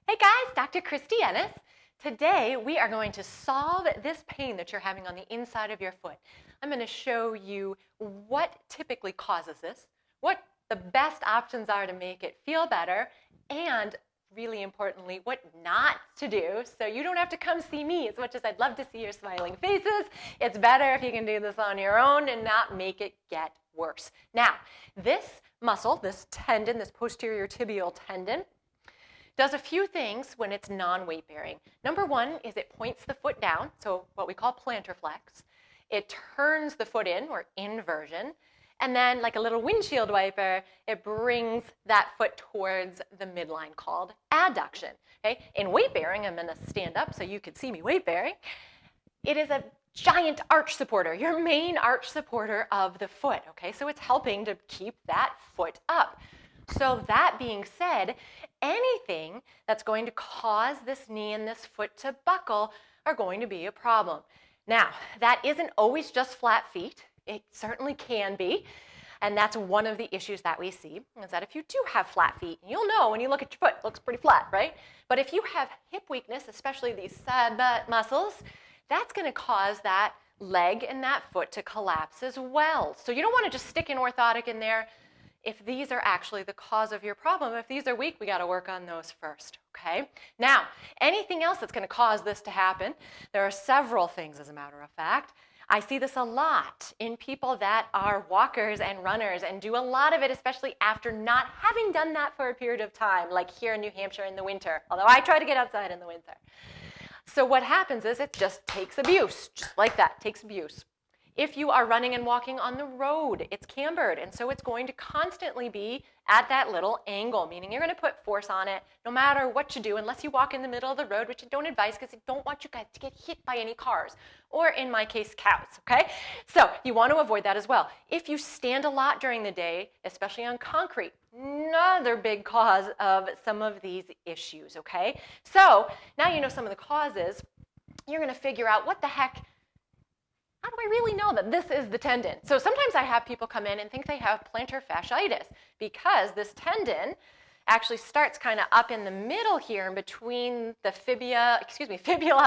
Hey guys, Dr. Christy Ennis. Today we are going to solve this pain that you're having on the inside of your foot. I'm going to show you what typically causes this, what the best options are to make it feel better, and really importantly, what not to do, so you don't have to come see me. As much as I'd love to see your smiling faces, it's better if you can do this on your own and not make it get worse. Now, this muscle, this tendon, this posterior tibial tendon, does a few things when it's non-weight bearing. Number one is it points the foot down, so what we call plantar flex. It turns the foot in, or inversion, and then like a little windshield wiper, it brings that foot towards the midline, called adduction. Okay? In weight bearing, I'm going to stand up so you can see me weight bearing. It is a giant arch supporter, your main arch supporter of the foot. Okay? So it's helping to keep that foot up. So that being said, anything that's going to cause this knee and this foot to buckle are going to be a problem. Now, that isn't always just flat feet. It certainly can be. And that's one of the issues that we see, is that if you do have flat feet, you'll know when you look at your foot, it looks pretty flat, right? But if you have hip weakness, especially these side butt muscles, that's going to cause that leg and that foot to collapse as well. So you don't want to just stick an orthotic in there. If these are actually the cause of your problem, if these are weak, we got to work on those first, okay? Now, anything else that's going to cause this to happen, there are several things, as a matter of fact. I see this a lot in people that are walkers and runners and do a lot of it, especially after not having done that for a period of time, like here in New Hampshire in the winter, although I try to get outside in the winter. So what happens is it just takes abuse, just like that, takes abuse. If you are running and walking on the road, it's cambered, and so it's going to constantly be at that little angle, meaning you're going to put force on it no matter what you do, unless you walk in the middle of the road, which I don't advise because I don't want you guys to get hit by any cars, or in my case, cows, okay? So you want to avoid that as well. If you stand a lot during the day, especially on concrete, another big cause of some of these issues, okay? So now you know some of the causes, you're going to figure out what the heck. How do I really know that this is the tendon? So sometimes I have people come in and think they have plantar fasciitis because this tendon actually starts kind of up in the middle here in between the fibula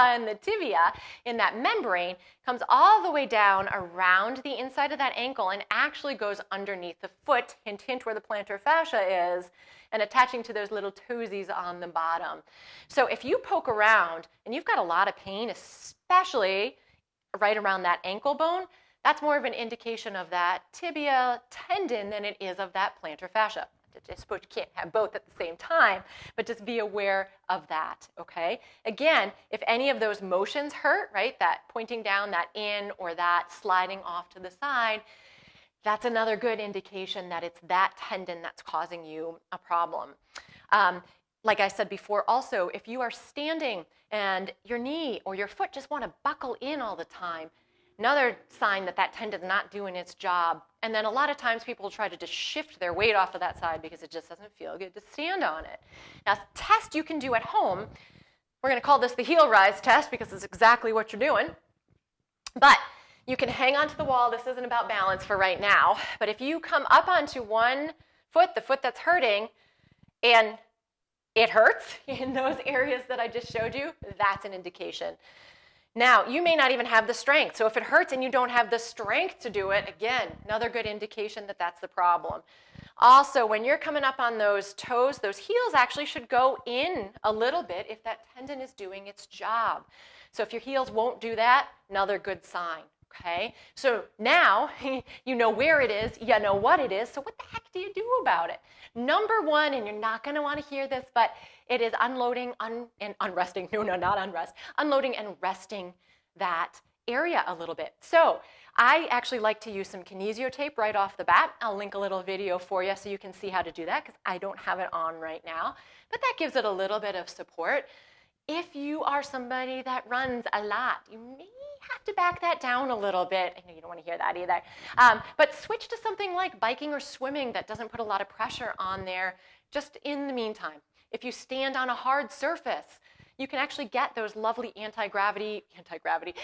and the tibia in that membrane, comes all the way down around the inside of that ankle and actually goes underneath the foot, hint, hint, where the plantar fascia is, and attaching to those little toesies on the bottom. So if you poke around and you've got a lot of pain, especially right around that ankle bone, that's more of an indication of that tibia tendon than it is of that plantar fascia. I suppose you can't have both at the same time, but just be aware of that, okay? Again, if any of those motions hurt, right, that pointing down, that in, or that sliding off to the side, that's another good indication that it's that tendon that's causing you a problem. Like I said before, also, if you are standing and your knee or your foot just want to buckle in all the time, another sign that that tendon's not doing its job. And then a lot of times people will try to just shift their weight off of that side because it just doesn't feel good to stand on it. Now, a test you can do at home, we're going to call this the heel rise test because it's exactly what you're doing. But you can hang onto the wall. This isn't about balance for right now. But if you come up onto one foot, the foot that's hurting, and it hurts in those areas that I just showed you, that's an indication. Now, you may not even have the strength. So if it hurts and you don't have the strength to do it, again, another good indication that that's the problem. Also, when you're coming up on those toes, those heels actually should go in a little bit if that tendon is doing its job. So if your heels won't do that, another good sign. Okay, so now you know where it is, you know what it is, so what the heck do you do about it? Number one, and you're not going to want to hear this, but it is unloading and unresting, no, not unrest, unloading and resting that area a little bit. So I actually like to use some kinesio tape right off the bat. I'll link a little video for you so you can see how to do that because I don't have it on right now, but that gives it a little bit of support. If you are somebody that runs a lot, you may have to back that down a little bit. I know you don't want to hear that either. But switch to something like biking or swimming that doesn't put a lot of pressure on there just in the meantime. If you stand on a hard surface, you can actually get those lovely anti-gravity,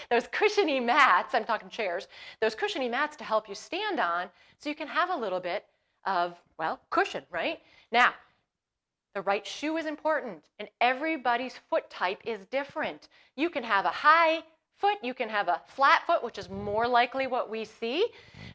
those cushiony mats, I'm talking chairs, those cushiony mats to help you stand on so you can have a little bit of, well, cushion, right? Now, The right shoe is important, and everybody's foot type is different. You can have a high foot, you can have a flat foot, which is more likely what we see,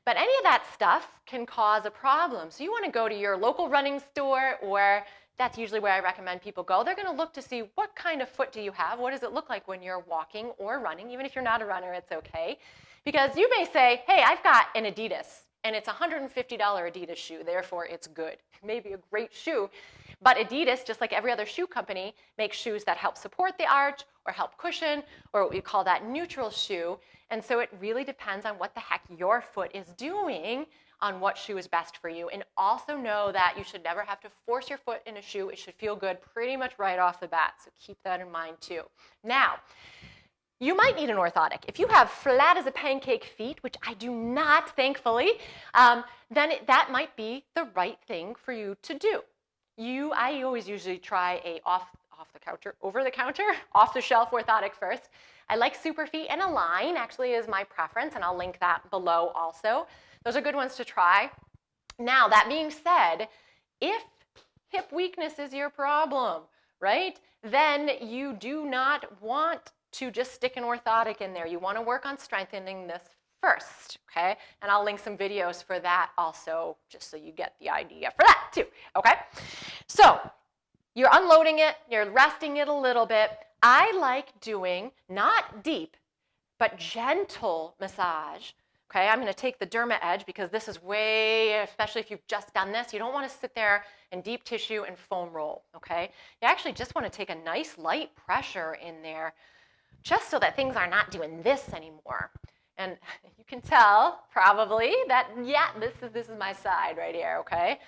but any of that stuff can cause a problem. So you want to go to your local running store, or that's usually where I recommend people go. They're going to look to see what kind of foot do you have, what does it look like when you're walking or running. Even if you're not a runner, it's okay. Because you may say, hey, I've got an Adidas, and it's a $150 Adidas shoe, therefore it's good. Maybe a great shoe, but Adidas, just like every other shoe company, makes shoes that help support the arch or help cushion, or what we call that neutral shoe. And so it really depends on what the heck your foot is doing on what shoe is best for you. And also know that you should never have to force your foot in a shoe. It should feel good pretty much right off the bat, so keep that in mind too. Now, you might need an orthotic. If you have flat as a pancake feet, which I do not, thankfully, then that might be the right thing for you to do. I always usually try a off-the-shelf orthotic first. I like Superfeet, and Align actually is my preference, and I'll link that below also. Those are good ones to try. Now, that being said, if hip weakness is your problem, right, then you do not want to just stick an orthotic in there. You want to work on strengthening this first, okay? And I'll link some videos for that also, just so you get the idea for that too, okay? So you're unloading it, you're resting it a little bit. I like doing not deep, but gentle massage. Okay, I'm going to take the Derma Edge because this is way, especially if you've just done this, you don't want to sit there in deep tissue and foam roll, okay? You actually just want to take a nice light pressure in there just so that things are not doing this anymore. And you can tell probably that, yeah, this is my side right here, okay?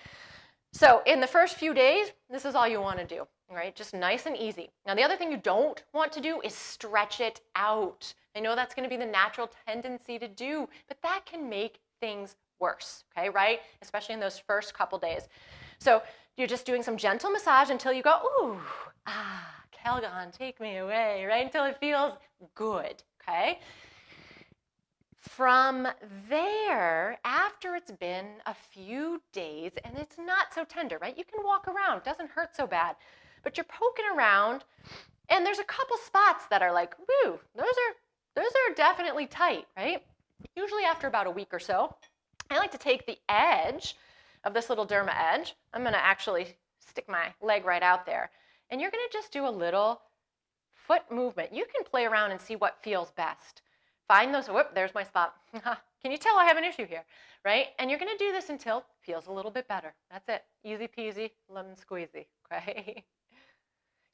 So in the first few days, this is all you want to do, right? Just nice and easy. Now, the other thing you don't want to do is stretch it out. I know that's going to be the natural tendency to do, but that can make things worse, okay, right? Especially in those first couple days. So you're just doing some gentle massage until you go, ooh, Calgon, take me away, right? Until it feels good, okay? From there, after it's been a few days and it's not so tender, right? You can walk around, it doesn't hurt so bad, but you're poking around and there's a couple spots that are like, woo, those are definitely tight, right? Usually after about a week or so, I like to take the edge of this little Derma Edge. I'm going to actually stick my leg right out there. And you're going to just do a little foot movement. You can play around and see what feels best. Find those, whoop, there's my spot. Can you tell I have an issue here, right? And you're going to do this until it feels a little bit better. That's it. Easy peasy, lemon squeezy, okay?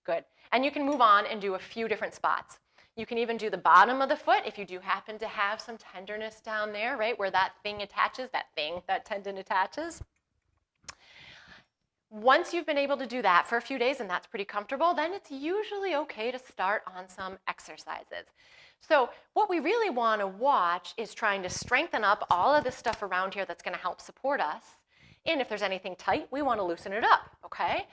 Good. And you can move on and do a few different spots. You can even do the bottom of the foot if you do happen to have some tenderness down there, right, where that thing attaches, that tendon attaches. Once you've been able to do that for a few days and that's pretty comfortable, then it's usually okay to start on some exercises. So what we really want to watch is trying to strengthen up all of this stuff around here that's going to help support us. And if there's anything tight, we want to loosen it up, okay?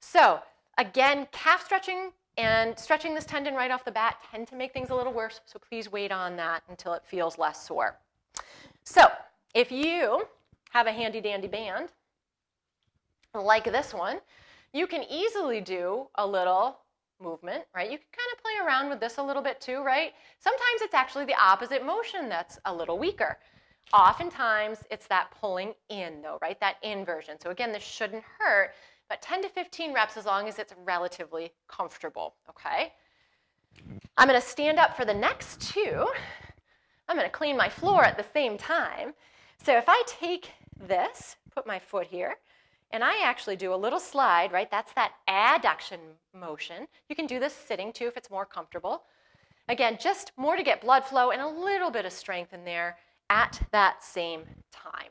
So again, calf stretching and stretching this tendon right off the bat tend to make things a little worse, so please wait on that until it feels less sore. So if you have a handy dandy band, like this one, you can easily do a little movement, right? You can kind of play around with this a little bit too, right? Sometimes it's actually the opposite motion that's a little weaker. Oftentimes it's that pulling in though, right? That inversion. So again, this shouldn't hurt, but 10 to 15 reps as long as it's relatively comfortable, okay? I'm going to stand up for the next two. I'm going to clean my floor at the same time. So if I take this, put my foot here, and I actually do a little slide, right? That's that adduction motion. You can do this sitting too if it's more comfortable. Again, just more to get blood flow and a little bit of strength in there at that same time.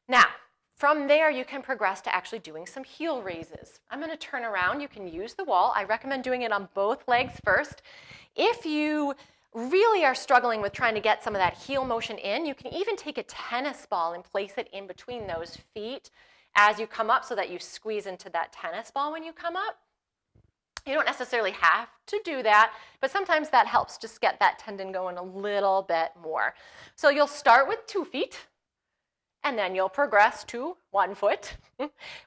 Now, from there, you can progress to actually doing some heel raises. I'm going to turn around. You can use the wall. I recommend doing it on both legs first. If you really are struggling with trying to get some of that heel motion in, you can even take a tennis ball and place it in between those feet as you come up so that you squeeze into that tennis ball when you come up. You don't necessarily have to do that, but sometimes that helps just get that tendon going a little bit more. So you'll start with 2 feet, And then you'll progress to 1 foot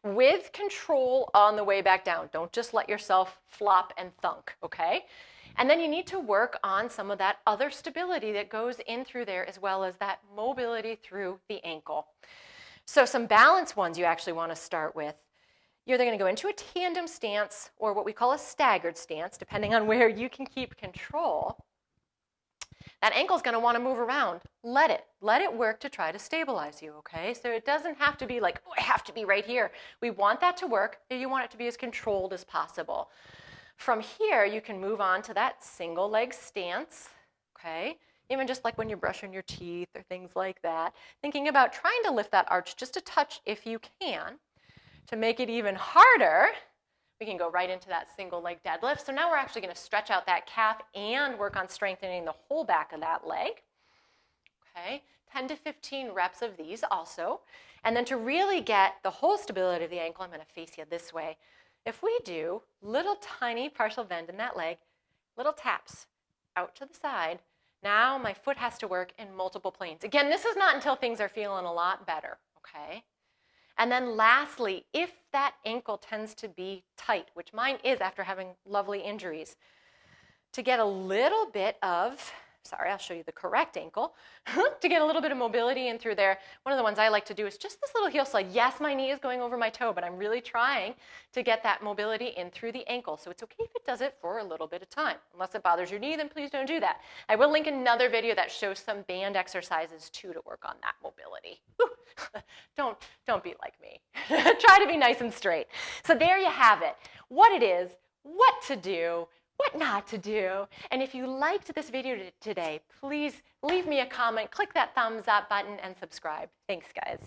with control on the way back down. Don't just let yourself flop and thunk, okay? And then you need to work on some of that other stability that goes in through there, as well as that mobility through the ankle. So some balance ones you actually want to start with. You're either going to go into a tandem stance or what we call a staggered stance, depending on where you can keep control. That ankle's going to want to move around. Let it work to try to stabilize you, okay? So it doesn't have to be like, oh, I have to be right here. We want that to work, and you want it to be as controlled as possible. From here, you can move on to that single leg stance, okay? Even just like when you're brushing your teeth or things like that. Thinking about trying to lift that arch just a touch if you can. To make it even harder, we can go right into that single leg deadlift. So now we're actually going to stretch out that calf and work on strengthening the whole back of that leg. Okay, 10 to 15 reps of these also. And then to really get the whole stability of the ankle, I'm going to face you this way. If we do little tiny partial bend in that leg, little taps out to the side, now my foot has to work in multiple planes. Again, this is not until things are feeling a lot better, okay? And then lastly, if that ankle tends to be tight, which mine is after having lovely injuries, to get a little bit of, sorry, I'll show you the correct ankle, to get a little bit of mobility in through there, one of the ones I like to do is just this little heel slide. Yes, my knee is going over my toe, but I'm really trying to get that mobility in through the ankle. So it's okay if it does it for a little bit of time. Unless it bothers your knee, then please don't do that. I will link another video that shows some band exercises too to work on that mobility. Don't be like me. Try to be nice and straight. So there you have it. What it is, what to do, what not to do. And if you liked this video today, please leave me a comment, click that thumbs up button, and subscribe. Thanks, guys.